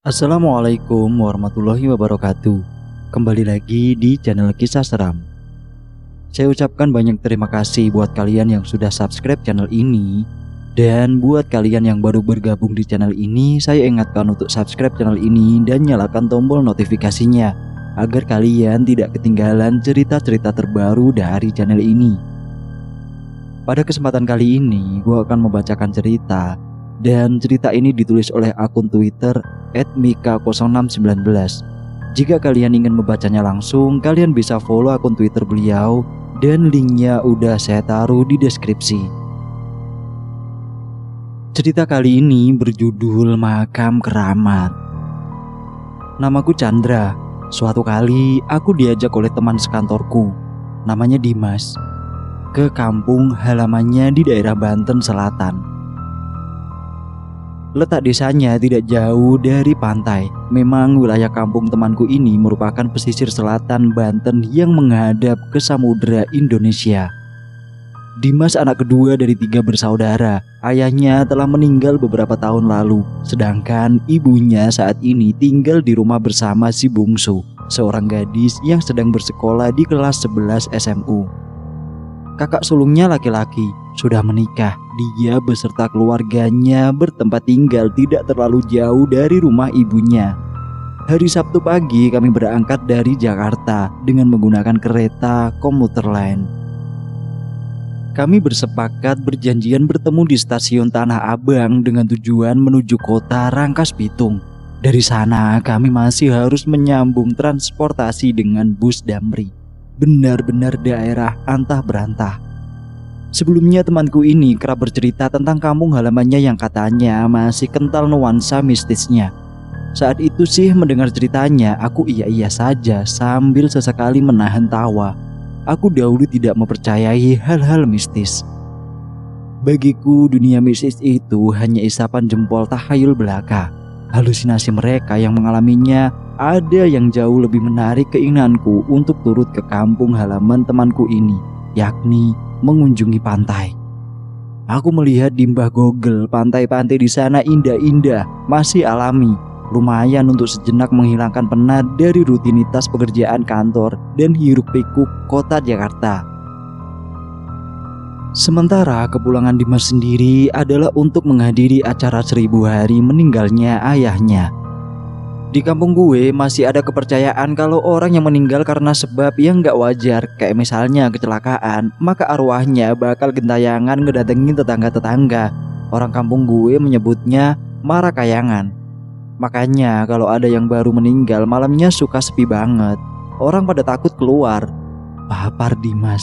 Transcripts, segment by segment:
Assalamualaikum warahmatullahi wabarakatuh. Kembali lagi di channel Kisah Seram. Saya ucapkan banyak terima kasih buat kalian yang sudah subscribe channel ini. Dan buat kalian yang baru bergabung di channel ini, saya ingatkan untuk subscribe channel ini dan nyalakan tombol notifikasinya agar kalian tidak ketinggalan cerita-cerita terbaru dari channel ini. Pada kesempatan kali ini, gue akan membacakan cerita. Dan cerita ini ditulis oleh akun Twitter @mika0619. Jika kalian ingin membacanya langsung, kalian bisa follow akun Twitter beliau dan linknya udah saya taruh di deskripsi. Cerita kali ini berjudul Makam Keramat. Namaku Chandra. Suatu kali aku diajak oleh teman sekantorku, namanya Dimas, ke kampung halamannya di daerah Banten Selatan. Letak desanya tidak jauh dari pantai. Memang wilayah kampung temanku ini merupakan pesisir selatan Banten yang menghadap ke Samudra Indonesia. Dimas anak kedua dari 3 bersaudara. Ayahnya telah meninggal beberapa tahun lalu, sedangkan ibunya saat ini tinggal di rumah bersama si bungsu, seorang gadis yang sedang bersekolah di kelas 11 SMU. Kakak sulungnya laki-laki sudah menikah. Dia beserta keluarganya bertempat tinggal tidak terlalu jauh dari rumah ibunya. Hari Sabtu pagi kami berangkat dari Jakarta dengan menggunakan kereta komuter lain. Kami bersepakat berjanjian bertemu di stasiun Tanah Abang dengan tujuan menuju kota Rangkas Bitung. Dari sana kami masih harus menyambung transportasi dengan bus Damri. Benar-benar daerah antah berantah. Sebelumnya temanku ini kerap bercerita tentang kampung halamannya yang katanya masih kental nuansa mistisnya. Saat itu sih mendengar ceritanya aku iya-iya saja sambil sesekali menahan tawa. Aku dahulu tidak mempercayai hal-hal mistis. Bagiku dunia mistis itu hanya isapan jempol tahayul belaka. Halusinasi mereka yang mengalaminya ada yang jauh lebih menarik keinginanku untuk turut ke kampung halaman temanku ini, yakni mengunjungi pantai. Aku melihat di mbah Google pantai-pantai di sana indah-indah, masih alami, lumayan untuk sejenak menghilangkan penat dari rutinitas pekerjaan kantor dan hiruk-pikuk kota Jakarta. Sementara kepulangan Dimas sendiri adalah untuk menghadiri acara 1000 hari meninggalnya ayahnya. Di kampung gue masih ada kepercayaan kalau orang yang meninggal karena sebab yang gak wajar, kayak misalnya kecelakaan, maka arwahnya bakal gentayangan ngedatengin tetangga-tetangga. Orang kampung gue menyebutnya marakayangan. Makanya kalau ada yang baru meninggal malamnya suka sepi banget. Orang pada takut keluar. Papar Dimas.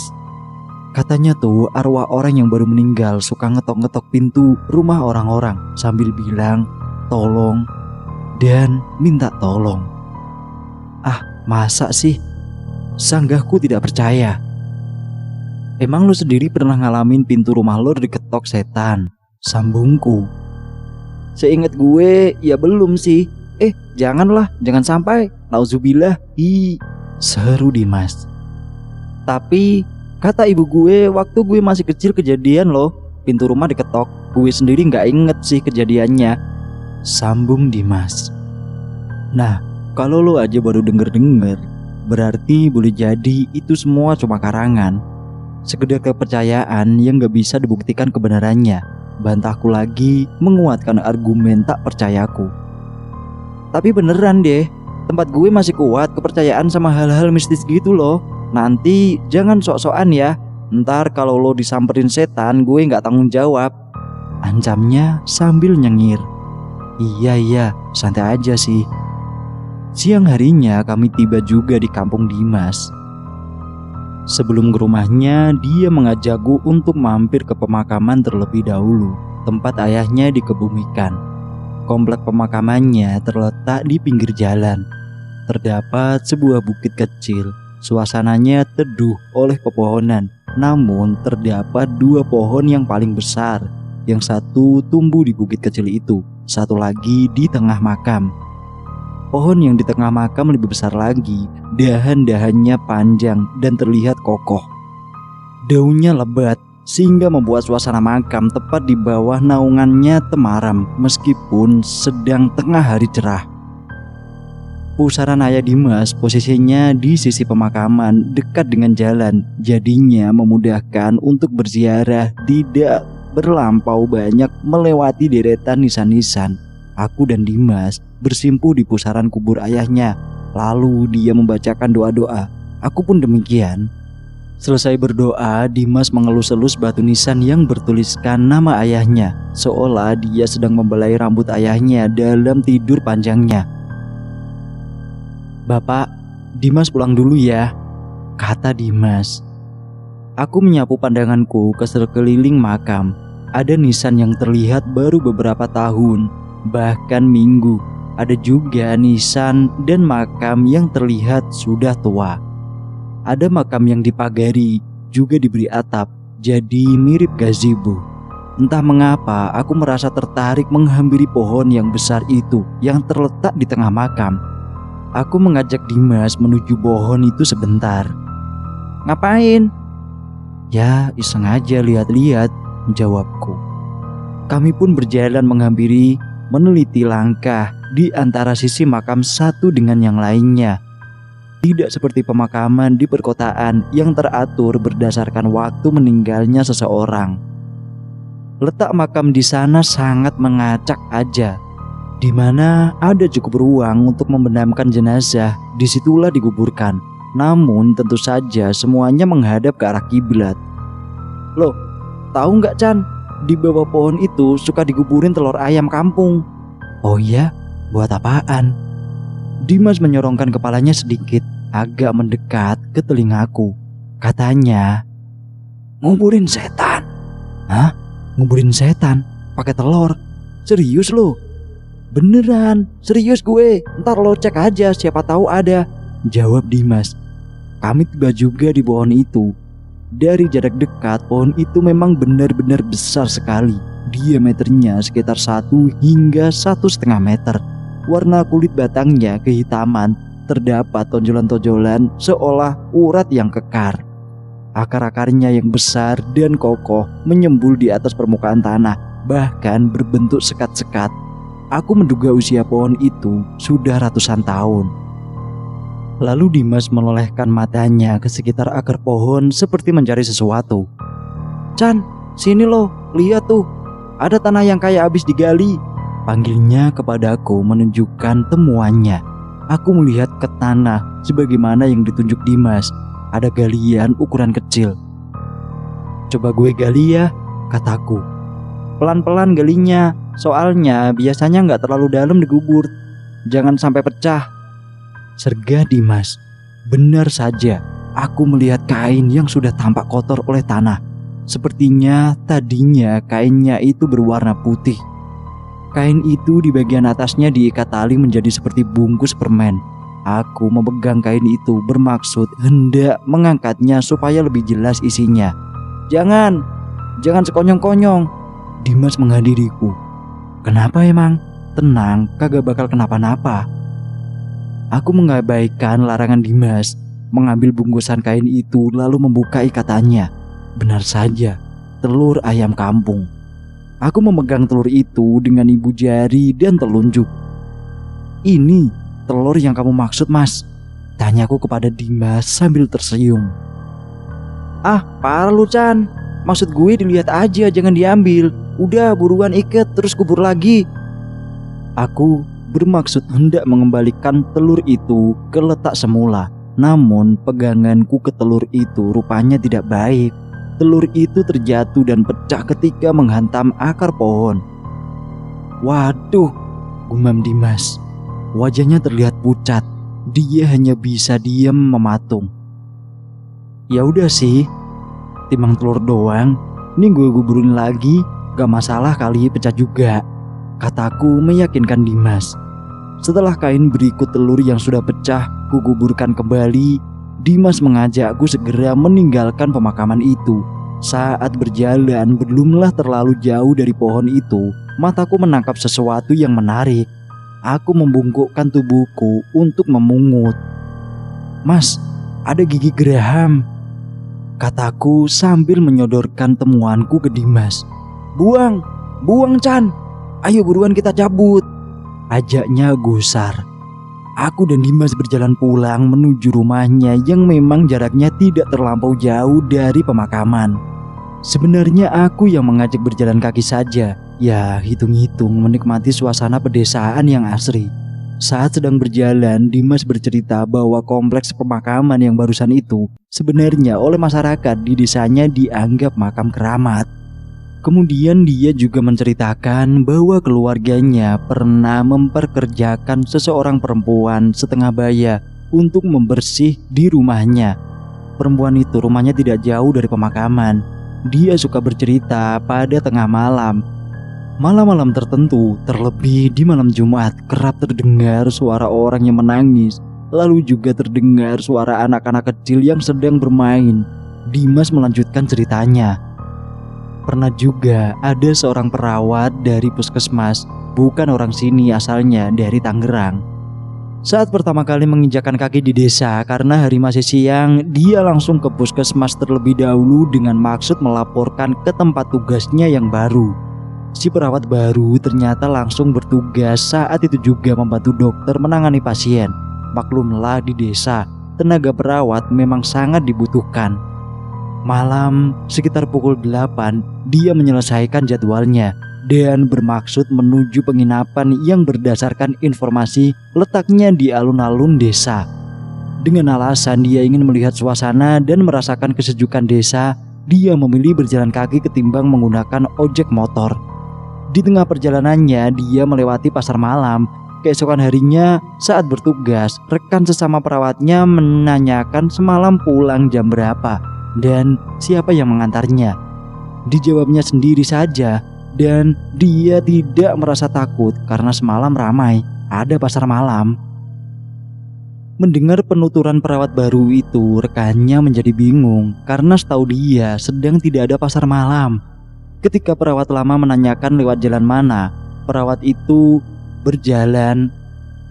Katanya tuh arwah orang yang baru meninggal suka ngetok-ngetok pintu rumah orang-orang sambil bilang tolong dan minta tolong. Ah, masa sih? Sanggahku tidak percaya. Emang lu sendiri pernah ngalamin pintu rumah lu diketok setan? Sambungku. Seingat gue ya belum sih. Janganlah, jangan sampai. Nauzubillah. Seru Dimas. Tapi kata ibu gue waktu gue masih kecil kejadian loh, pintu rumah diketok. Gue sendiri gak inget sih kejadiannya, sambung Dimas. Nah, kalau lo aja baru denger-denger, berarti boleh jadi itu semua cuma karangan, sekedar kepercayaan yang gak bisa dibuktikan kebenarannya. Bantahku lagi menguatkan argumen tak percayaku. Tapi beneran deh, tempat gue masih kuat kepercayaan sama hal-hal mistis gitu loh. Nanti jangan sok-sokan ya, ntar kalau lo disamperin setan gue gak tanggung jawab, ancamnya sambil nyengir. Iya, santai aja sih. Siang harinya kami tiba juga di kampung Dimas. Sebelum ke rumahnya, dia mengajakku untuk mampir ke pemakaman terlebih dahulu, tempat ayahnya dikebumikan. Komplek pemakamannya terletak di pinggir jalan. Terdapat sebuah bukit kecil. Suasananya teduh oleh pepohonan, namun terdapat 2 pohon yang paling besar. Yang satu tumbuh di bukit kecil itu, satu lagi di tengah makam. Pohon yang di tengah makam lebih besar lagi, dahan-dahannya panjang dan terlihat kokoh. Daunnya lebat sehingga membuat suasana makam tepat di bawah naungannya temaram meskipun sedang tengah hari cerah. Pusaran ayah Dimas posisinya di sisi pemakaman dekat dengan jalan, jadinya memudahkan untuk berziarah, tidak berlampau banyak melewati deretan nisan-nisan. Aku dan Dimas bersimpuh di pusaran kubur ayahnya, lalu dia membacakan doa-doa. Aku pun demikian. Selesai berdoa, Dimas mengelus-elus batu nisan yang bertuliskan nama ayahnya, seolah dia sedang membelai rambut ayahnya dalam tidur panjangnya. "Bapak, Dimas pulang dulu ya," kata Dimas. Aku menyapu pandanganku ke sekeliling makam. Ada nisan yang terlihat baru beberapa tahun, bahkan minggu. Ada juga nisan dan makam yang terlihat sudah tua. Ada makam yang dipagari, juga diberi atap, jadi mirip gazebo. Entah mengapa aku merasa tertarik menghampiri pohon yang besar itu yang terletak di tengah makam. Aku mengajak Dimas menuju pohon itu sebentar. "Ngapain?" "Ya, iseng aja lihat-lihat," jawabku. Kami pun berjalan menghampiri, meneliti langkah di antara sisi makam satu dengan yang lainnya. Tidak seperti pemakaman di perkotaan yang teratur berdasarkan waktu meninggalnya seseorang. Letak makam di sana sangat mengacak aja, di mana ada cukup ruang untuk membenamkan jenazah. Disitulah dikuburkan. Namun tentu saja semuanya menghadap ke arah kiblat. "Loh, tahu nggak Chan? Di bawah pohon itu suka dikuburin telur ayam kampung." "Oh iya? Buat apaan?" Dimas menyorongkan kepalanya sedikit, agak mendekat ke telingaku. Katanya, "Nguburin setan." "Hah? Nguburin setan? Pakai telur? Serius lo?" "Beneran, serius gue. Ntar lo cek aja, siapa tahu ada," jawab Dimas. Kami tiba juga di pohon itu. Dari jarak dekat, pohon itu memang benar-benar besar sekali. Diameternya sekitar 1 hingga 1,5 meter. Warna kulit batangnya kehitaman, terdapat tonjolan-tonjolan seolah urat yang kekar. Akar-akarnya yang besar dan kokoh menyembul di atas permukaan tanah, bahkan berbentuk sekat-sekat. Aku menduga usia pohon itu sudah ratusan tahun. Lalu Dimas menolehkan matanya ke sekitar akar pohon seperti mencari sesuatu. "Chan, sini lo, lihat tuh. Ada tanah yang kayak habis digali," panggilnya kepadaku menunjukkan temuannya. Aku melihat ke tanah sebagaimana yang ditunjuk Dimas. Ada galian ukuran kecil. "Coba gue gali ya," kataku. "Pelan-pelan galinya, soalnya biasanya nggak terlalu dalam digubur. Jangan sampai pecah," sergah Dimas. Benar saja, aku melihat kain yang sudah tampak kotor oleh tanah. Sepertinya tadinya kainnya itu berwarna putih. Kain itu di bagian atasnya diikat tali menjadi seperti bungkus permen. Aku memegang kain itu bermaksud hendak mengangkatnya supaya lebih jelas isinya. Jangan sekonyong-konyong," Dimas menghadiriku. "Kenapa emang? Tenang, kagak bakal kenapa-napa." Aku mengabaikan larangan Dimas, mengambil bungkusan kain itu lalu membuka ikatannya. Benar saja, telur ayam kampung. Aku memegang telur itu dengan ibu jari dan telunjuk. "Ini telur yang kamu maksud, Mas?" tanyaku kepada Dimas sambil tersenyum. "Ah, parah lu Chan. Maksud gue dilihat aja, jangan diambil. Udah buruan iket terus kubur lagi." Aku bermaksud hendak mengembalikan telur itu ke letak semula. Namun peganganku ke telur itu rupanya tidak baik. Telur itu terjatuh dan pecah ketika menghantam akar pohon. "Waduh," gumam Dimas. Wajahnya terlihat pucat. Dia hanya bisa diam mematung. "Ya udah sih, timbang telur doang, ini gue guburin lagi, gak masalah kali pecah juga," kataku meyakinkan Dimas. Setelah kain berikut telur yang sudah pecah kuguburkan kembali, Dimas mengajakku segera meninggalkan pemakaman itu. Saat berjalan belumlah terlalu jauh dari pohon itu, mataku menangkap sesuatu yang menarik. Aku membungkukkan tubuhku untuk memungut. "Mas, ada gigi geraham," kataku sambil menyodorkan temuanku ke Dimas. Buang Chan. Ayo buruan kita cabut," ajaknya gusar. Aku dan Dimas berjalan pulang menuju rumahnya yang memang jaraknya tidak terlampau jauh dari pemakaman. Sebenarnya aku yang mengajak berjalan kaki saja. Ya, hitung-hitung menikmati suasana pedesaan yang asri. Saat sedang berjalan, Dimas bercerita bahwa kompleks pemakaman yang barusan itu sebenarnya oleh masyarakat di desanya dianggap makam keramat. Kemudian dia juga menceritakan bahwa keluarganya pernah memperkerjakan seseorang perempuan setengah baya untuk membersih di rumahnya. Perempuan itu rumahnya tidak jauh dari pemakaman. Dia suka bercerita pada tengah malam. Malam-malam tertentu, terlebih di malam Jumat, kerap terdengar suara orang yang menangis. Lalu juga terdengar suara anak-anak kecil yang sedang bermain. Dimas melanjutkan ceritanya. Pernah juga ada seorang perawat dari puskesmas, bukan orang sini, asalnya dari Tangerang. Saat pertama kali menginjakan kaki di desa karena hari masih siang, dia langsung ke puskesmas terlebih dahulu dengan maksud melaporkan ke tempat tugasnya yang baru. Si perawat baru ternyata langsung bertugas saat itu juga membantu dokter menangani pasien. Maklumlah di desa, tenaga perawat memang sangat dibutuhkan. Malam sekitar pukul 8, dia menyelesaikan jadwalnya dan bermaksud menuju penginapan yang berdasarkan informasi letaknya di alun-alun desa. Dengan alasan dia ingin melihat suasana dan merasakan kesejukan desa, dia memilih berjalan kaki ketimbang menggunakan ojek motor. Di tengah perjalanannya, dia melewati pasar malam. Keesokan harinya saat bertugas, rekan sesama perawatnya menanyakan semalam pulang jam berapa dan siapa yang mengantarnya. Dijawabnya sendiri saja dan dia tidak merasa takut karena semalam ramai, ada pasar malam. Mendengar penuturan perawat baru itu, rekannya menjadi bingung karena setahu dia sedang tidak ada pasar malam. Ketika perawat lama menanyakan lewat jalan mana, perawat itu berjalan.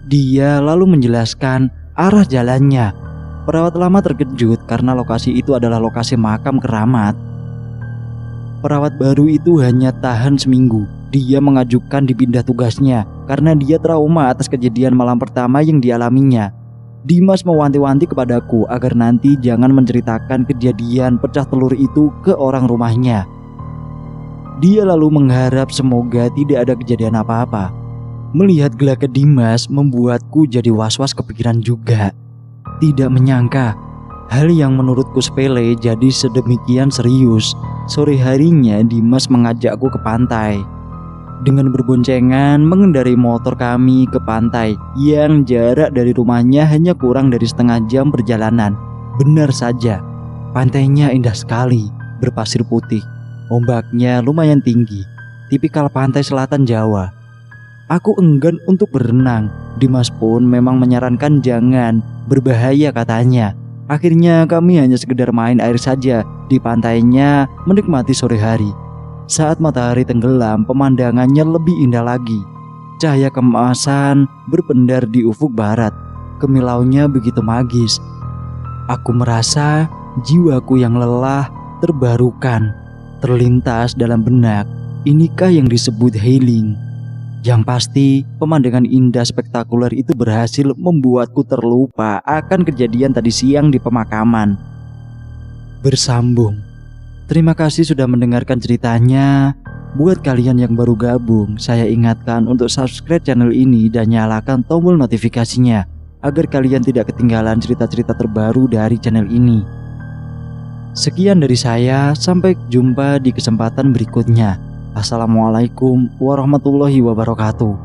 Dia lalu menjelaskan arah jalannya. Perawat lama terkejut karena lokasi itu adalah lokasi makam keramat. Perawat baru itu hanya tahan seminggu. Dia mengajukan dipindah tugasnya karena dia trauma atas kejadian malam pertama yang dialaminya. Dimas mewanti-wanti kepadaku agar nanti jangan menceritakan kejadian pecah telur itu ke orang rumahnya. Dia lalu mengharap semoga tidak ada kejadian apa-apa. Melihat gelagat Dimas membuatku jadi was-was kepikiran juga. Tidak menyangka hal yang menurutku sepele jadi sedemikian serius. Sore harinya Dimas mengajakku ke pantai. Dengan berboncengan mengendarai motor kami ke pantai yang jarak dari rumahnya hanya kurang dari setengah jam perjalanan. Benar saja, pantainya indah sekali, berpasir putih. Ombaknya lumayan tinggi, tipikal pantai selatan Jawa. Aku enggan untuk berenang. Dimas pun memang menyarankan jangan, berbahaya katanya. Akhirnya kami hanya sekedar main air saja di pantainya, menikmati sore hari. Saat matahari tenggelam, pemandangannya lebih indah lagi. Cahaya keemasan berpendar di ufuk barat. Kemilaunya begitu magis. Aku merasa jiwaku yang lelah terbarukan. Terlintas dalam benak, inikah yang disebut healing? Yang pasti, pemandangan indah spektakuler itu berhasil membuatku terlupa akan kejadian tadi siang di pemakaman. Bersambung. Terima kasih sudah mendengarkan ceritanya. Buat kalian yang baru gabung, saya ingatkan untuk subscribe channel ini dan nyalakan tombol notifikasinya agar kalian tidak ketinggalan cerita-cerita terbaru dari channel ini. Sekian dari saya, sampai jumpa di kesempatan berikutnya. Assalamualaikum warahmatullahi wabarakatuh.